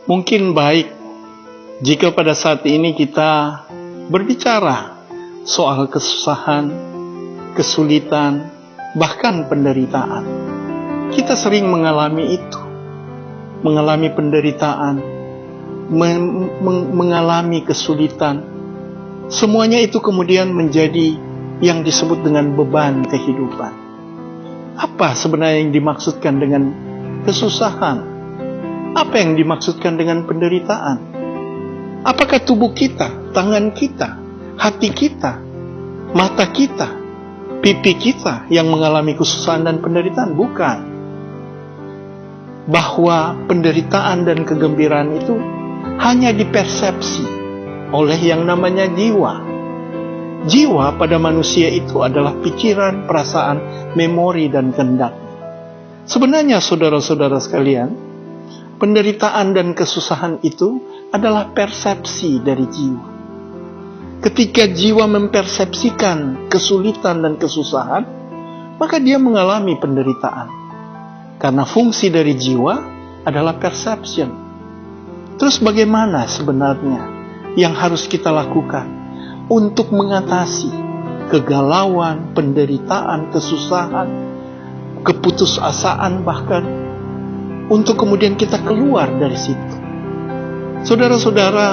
Mungkin baik jika pada saat ini kita berbicara soal kesusahan, kesulitan, bahkan penderitaan. Kita sering mengalami itu, mengalami penderitaan, mengalami kesulitan. Semuanya itu kemudian menjadi yang disebut dengan beban kehidupan. Apa sebenarnya yang dimaksudkan dengan kesusahan? Apa yang dimaksudkan dengan penderitaan? Apakah tubuh kita, tangan kita, hati kita, mata kita, pipi kita yang mengalami kesusahan dan penderitaan? Bukan. Bahwa penderitaan dan kegembiraan itu hanya dipersepsi oleh yang namanya jiwa. Jiwa pada manusia itu adalah pikiran, perasaan, memori, dan kehendak. Sebenarnya saudara-saudara sekalian, penderitaan dan kesusahan itu adalah persepsi dari jiwa. Ketika jiwa mempersepsikan kesulitan dan kesusahan, maka dia mengalami penderitaan. Karena fungsi dari jiwa adalah perception. Terus bagaimana sebenarnya yang harus kita lakukan untuk mengatasi kegalauan, penderitaan, kesusahan, keputusasaan bahkan, untuk kemudian kita keluar dari situ? Saudara-saudara,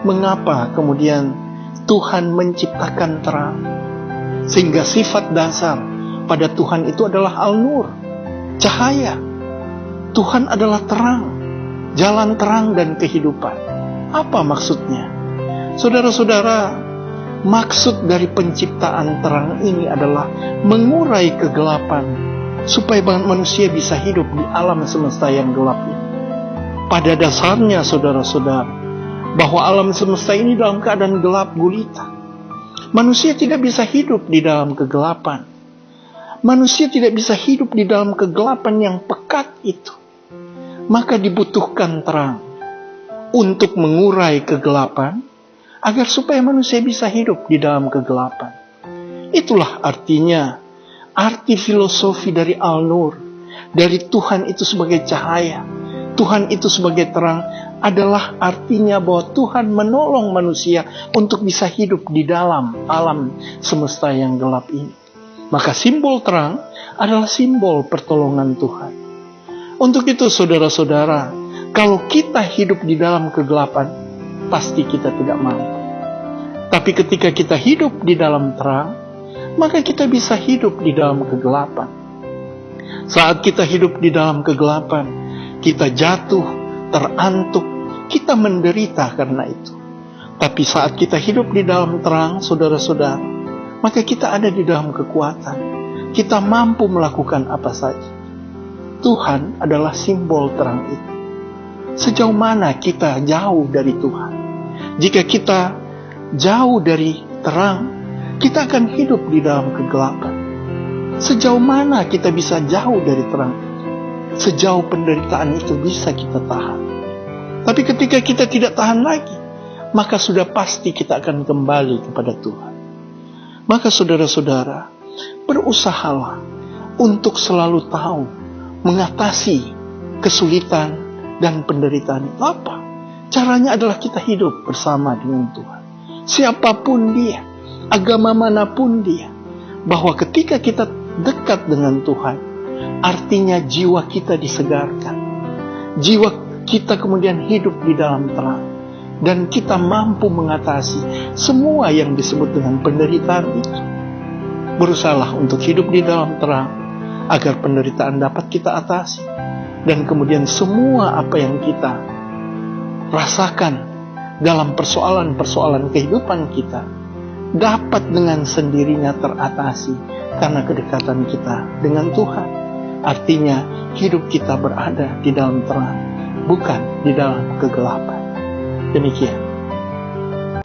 mengapa kemudian Tuhan menciptakan terang? Sehingga sifat dasar pada Tuhan itu adalah Al-Nur, cahaya. Tuhan adalah terang, jalan terang dan kehidupan. Apa maksudnya? Saudara-saudara, maksud dari penciptaan terang ini adalah mengurai kegelapan, supaya manusia bisa hidup di alam semesta yang gelap ini. Pada dasarnya saudara-saudara, bahwa alam semesta ini dalam keadaan gelap gulita. Manusia tidak bisa hidup di dalam kegelapan. Manusia tidak bisa hidup di dalam kegelapan yang pekat itu. Maka dibutuhkan terang untuk mengurai kegelapan, agar supaya manusia bisa hidup di dalam kegelapan. Itulah artinya, arti filosofi dari Al-Nur, dari Tuhan itu sebagai cahaya, Tuhan itu sebagai terang, adalah artinya bahwa Tuhan menolong manusia untuk bisa hidup di dalam alam semesta yang gelap ini. Maka simbol terang adalah simbol pertolongan Tuhan. Untuk itu saudara-saudara, kalau kita hidup di dalam kegelapan, pasti kita tidak mampu. Tapi ketika kita hidup di dalam terang, maka kita bisa hidup di dalam kegelapan. Saat kita hidup di dalam kegelapan, kita jatuh, terantuk, kita menderita karena itu. Tapi saat kita hidup di dalam terang, saudara-saudara, maka kita ada di dalam kekuatan. Kita mampu melakukan apa saja. Tuhan adalah simbol terang itu. Sejauh mana kita jauh dari Tuhan? Jika kita jauh dari terang, kita akan hidup di dalam kegelapan. Sejauh mana kita bisa jauh dari terang? Sejauh penderitaan itu bisa kita tahan. Tapi ketika kita tidak tahan lagi, maka sudah pasti kita akan kembali kepada Tuhan. Maka saudara-saudara, berusahalah untuk selalu tahu mengatasi kesulitan dan penderitaan itu apa. Caranya adalah kita hidup bersama dengan Tuhan. Siapapun dia, agama manapun dia, bahwa ketika kita dekat dengan Tuhan, artinya jiwa kita disegarkan. Jiwa kita kemudian hidup di dalam terang. Dan kita mampu mengatasi semua yang disebut dengan penderitaan itu. Berusahalah untuk hidup di dalam terang, agar penderitaan dapat kita atasi. Dan kemudian semua apa yang kita rasakan dalam persoalan-persoalan kehidupan kita, dapat dengan sendirinya teratasi karena kedekatan kita dengan Tuhan. Artinya hidup kita berada di dalam terang, bukan di dalam kegelapan. Demikian.